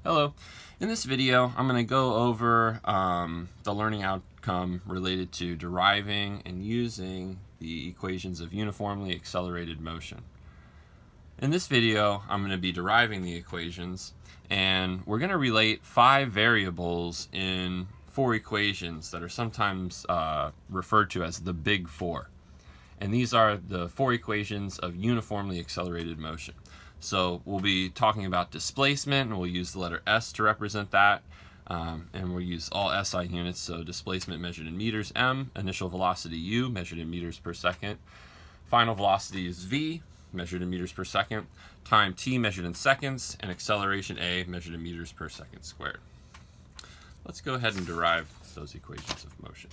Hello. In this video, I'm going to go over the learning outcome related to deriving and using the equations of uniformly accelerated motion. In this video, I'm going to be deriving the equations, and we're going to relate 5 variables in 4 equations that are sometimes referred to as the Big Four. And these are the 4 equations of uniformly accelerated motion. So we'll be talking about displacement, and we'll use the letter S to represent that. And we'll use all SI units, so displacement measured in meters, m, initial velocity u, measured in meters per second. Final velocity is v, measured in meters per second. Time t, measured in seconds, and acceleration a, measured in meters per second squared. Let's go ahead and derive those equations of motion.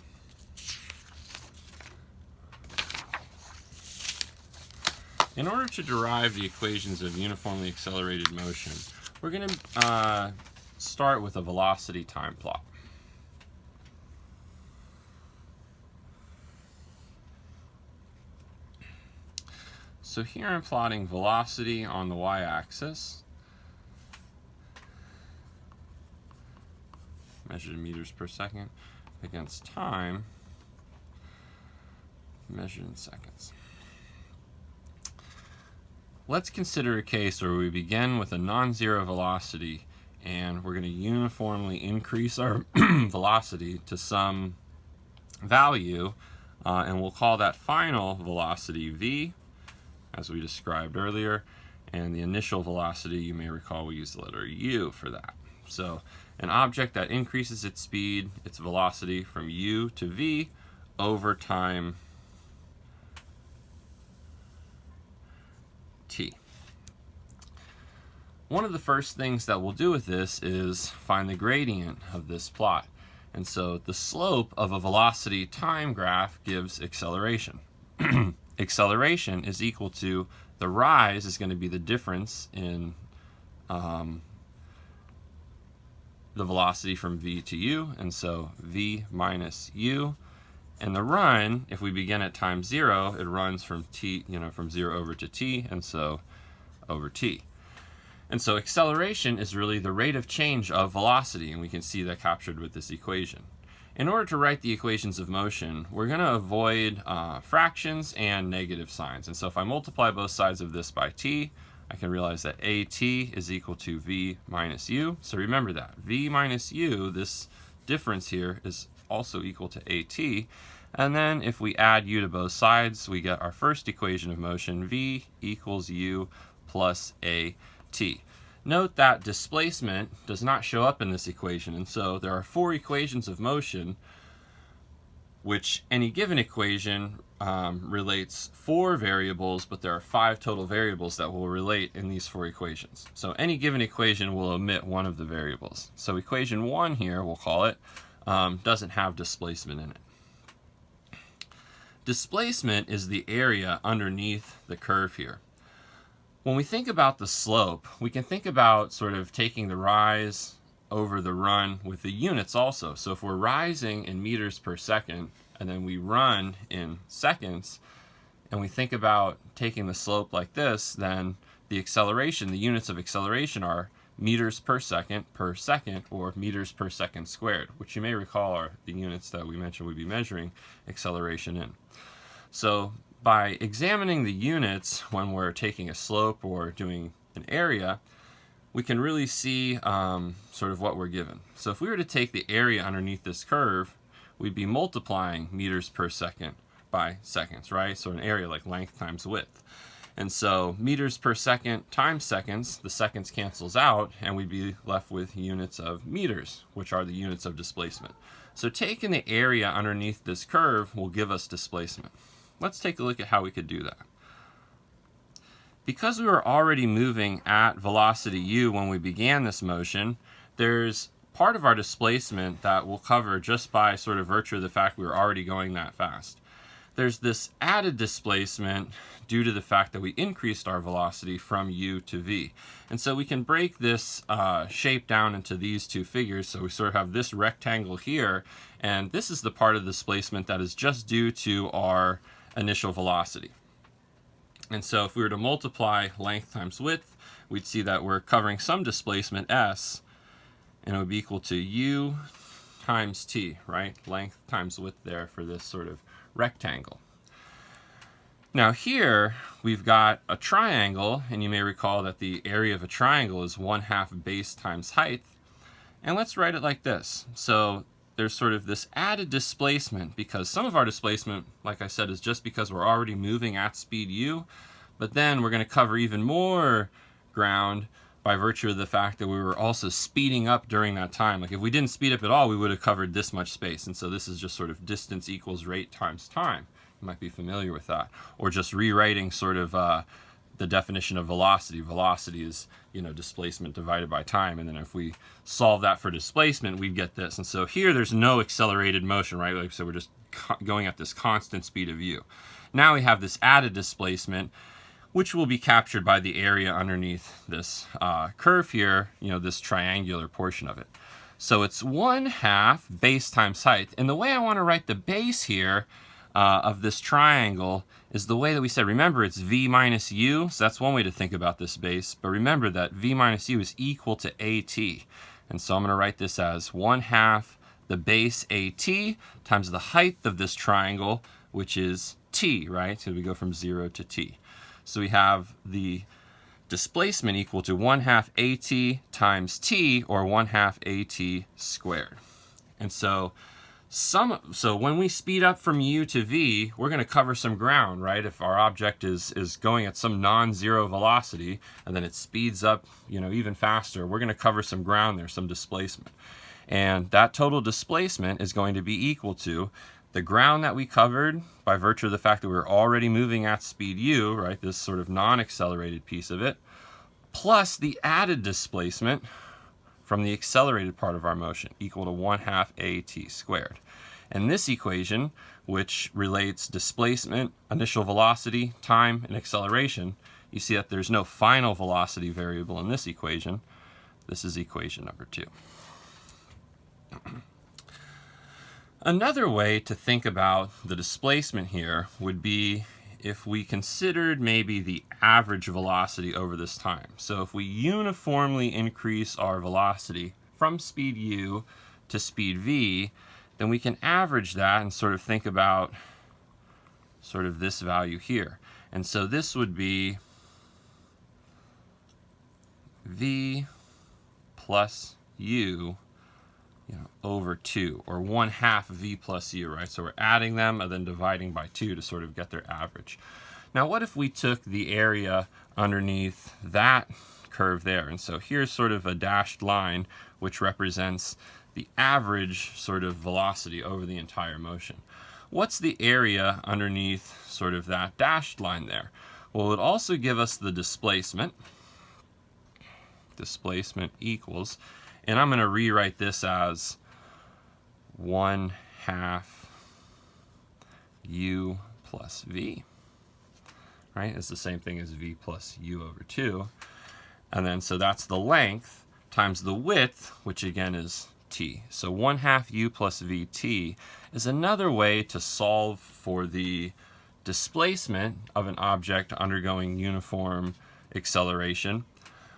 In order to derive the equations of uniformly accelerated motion, we're going to start with a velocity time plot. So here I'm plotting velocity on the y-axis, measured in meters per second, against time, measured in seconds. Let's consider a case where we begin with a non-zero velocity and we're going to uniformly increase our velocity to some value, and we'll call that final velocity v, as we described earlier, and the initial velocity, you may recall we used the letter u for that. So an object that increases its speed, its velocity from u to v over time t. One of the first things that we'll do with this is find the gradient of this plot. And so the slope of a velocity time graph gives acceleration. Acceleration is equal to the rise is going to be the difference in the velocity from v to u, and so v minus u. And the run, if we begin at time 0, it runs from t, from 0 over to t, and so over t. And so acceleration is really the rate of change of velocity, and we can see that captured with this equation. In order to write the equations of motion, we're going to avoid fractions and negative signs. And so if I multiply both sides of this by t, I can realize that at is equal to v minus u. So remember that. V minus u, this difference here, is also equal to at. And then if we add u to both sides, we get our first equation of motion, v equals u plus at. Note that displacement does not show up in this equation, and so there are 4 equations of motion, which any given equation relates 4 variables, but there are 5 total variables that will relate in these 4 equations. So any given equation will omit one of the variables. So equation 1 here, we'll call it, doesn't have displacement in it. Displacement is the area underneath the curve here. When we think about the slope, we can think about sort of taking the rise over the run with the units also. So if we're rising in meters per second and then we run in seconds, and we think about taking the slope like this, then the acceleration, the units of acceleration are meters per second, or meters per second squared, which you may recall are the units that we mentioned we'd be measuring acceleration in. So by examining the units when we're taking a slope or doing an area, we can really see sort of what we're given. So if we were to take the area underneath this curve, we'd be multiplying meters per second by seconds, right? So an area like length times width. And so meters per second times seconds, the seconds cancels out, and we'd be left with units of meters, which are the units of displacement. So taking the area underneath this curve will give us displacement. Let's take a look at how we could do that. Because we were already moving at velocity u when we began this motion, there's part of our displacement that we'll cover just by sort of virtue of the fact we were already going that fast. There's this added displacement due to the fact that we increased our velocity from u to v. And so we can break this shape down into these 2 figures. So we sort of have this rectangle here, and this is the part of the displacement that is just due to our initial velocity. And so if we were to multiply length times width, we'd see that we're covering some displacement s and it would be equal to u times t, right? Length times width there for this sort of rectangle. Now here we've got a triangle, and you may recall that the area of a triangle is 1/2 base times height. And let's write it like this. So there's sort of this added displacement, because some of our displacement, like I said, is just because we're already moving at speed u, but then we're going to cover even more ground by virtue of the fact that we were also speeding up during that time. Like if we didn't speed up at all, we would have covered this much space. And so this is just sort of distance equals rate times time. You might be familiar with that. Or just rewriting sort of the definition of velocity. Velocity is, displacement divided by time. And then if we solve that for displacement, we get this. And so here there's no accelerated motion, right? Like, so we're just going at this constant speed of u. Now we have this added displacement, which will be captured by the area underneath this curve here, this triangular portion of it. So it's 1/2 base times height. And the way I want to write the base here of this triangle is the way that we said. Remember, it's v minus u, so that's one way to think about this base. But remember that v minus u is equal to at. And so I'm going to write this as 1/2 the base at times the height of this triangle, which is t, right? So we go from 0 to t. So we have the displacement equal to 1/2 at times t, or 1/2 at squared. And so when we speed up from u to v, we're going to cover some ground, right? If our object is going at some non-zero velocity, and then it speeds up, even faster, we're going to cover some ground there, some displacement. And that total displacement is going to be equal to the ground that we covered by virtue of the fact that we're already moving at speed u, right? This sort of non-accelerated piece of it, plus the added displacement from the accelerated part of our motion, equal to 1/2 at squared. And this equation, which relates displacement, initial velocity, time, and acceleration, you see that there's no final velocity variable in this equation. This is equation number 2. Another way to think about the displacement here would be if we considered maybe the average velocity over this time. So if we uniformly increase our velocity from speed u to speed v, then we can average that and sort of think about sort of this value here. And so this would be v plus u over 2, or 1/2 v plus u, right? So we're adding them and then dividing by 2 to sort of get their average. Now what if we took the area underneath that curve there? And so here's sort of a dashed line which represents the average sort of velocity over the entire motion. What's the area underneath sort of that dashed line there? Well, it would also give us the displacement. Displacement equals, and I'm going to rewrite this as 1/2 u plus v, right? It's the same thing as v plus u over 2. And then so that's the length times the width, which again is t. So 1/2 u plus vt is another way to solve for the displacement of an object undergoing uniform acceleration,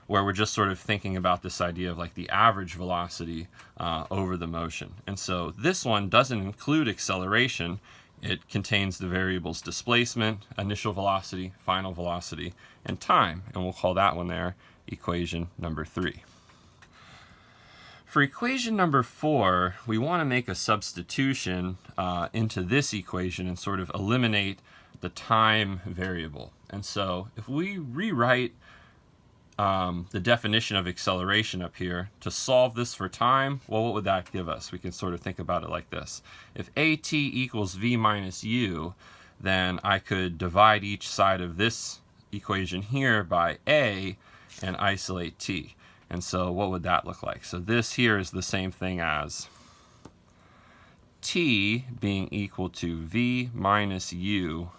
where we're just sort of thinking about this idea of like the average velocity over the motion. And so this one doesn't include acceleration. It contains the variables displacement, initial velocity, final velocity, and time. And we'll call that one there equation number 3. For equation number 4, we want to make a substitution into this equation and sort of eliminate the time variable. And so if we rewrite the definition of acceleration up here to solve this for time, well, what would that give us? We can sort of think about it like this. If at equals v minus u, then I could divide each side of this equation here by a and isolate t. And so what would that look like? So this here is the same thing as t being equal to v minus u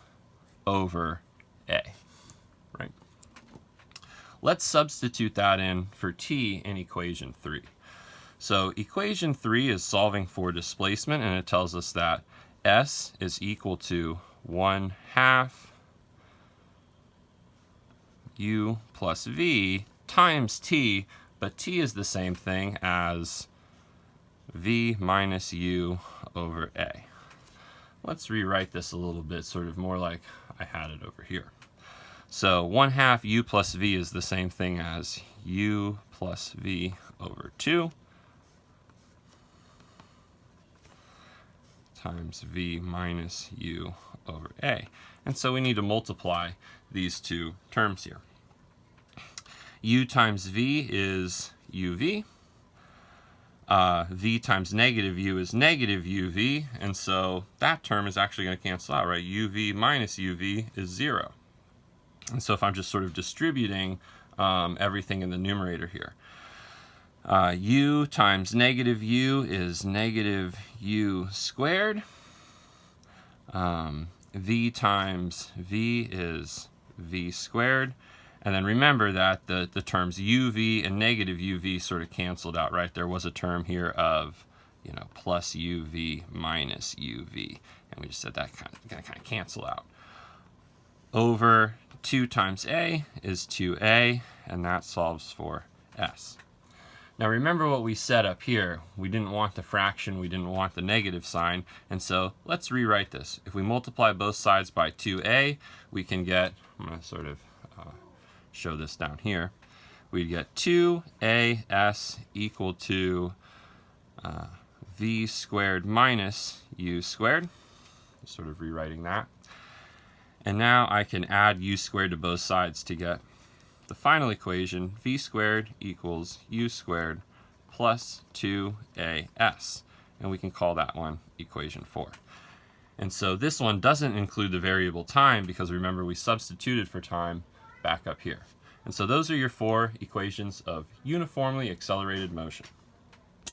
over a, right? Let's substitute that in for t in equation 3. So equation 3 is solving for displacement, and it tells us that s is equal to 1/2 u plus v times t, but t is the same thing as v minus u over a. Let's rewrite this a little bit, sort of more like I had it over here. So 1/2 u plus v is the same thing as u plus v over 2 times v minus u over a. And so we need to multiply these two terms here. U times v is uv. V times negative u is negative uv, and so that term is actually going to cancel out, right? uv minus uv is 0. And so if I'm just sort of distributing everything in the numerator here, u times negative u is negative u squared. V times v is v squared. And then remember that the terms uv and negative uv sort of canceled out, right? There was a term here of, plus uv minus uv. And we just said that going to kind of cancel out. Over 2 times a is 2a, and that solves for s. Now remember what we said up here. We didn't want the fraction, we didn't want the negative sign, and so let's rewrite this. If we multiply both sides by 2a, we can get, I'm going to sort of show this down here, we get 2as equal to v squared minus u squared. Sort of rewriting that. And now I can add u squared to both sides to get the final equation, v squared equals u squared plus 2as. And we can call that one equation 4. And so this one doesn't include the variable time because remember we substituted for time back up here. And so those are your 4 equations of uniformly accelerated motion.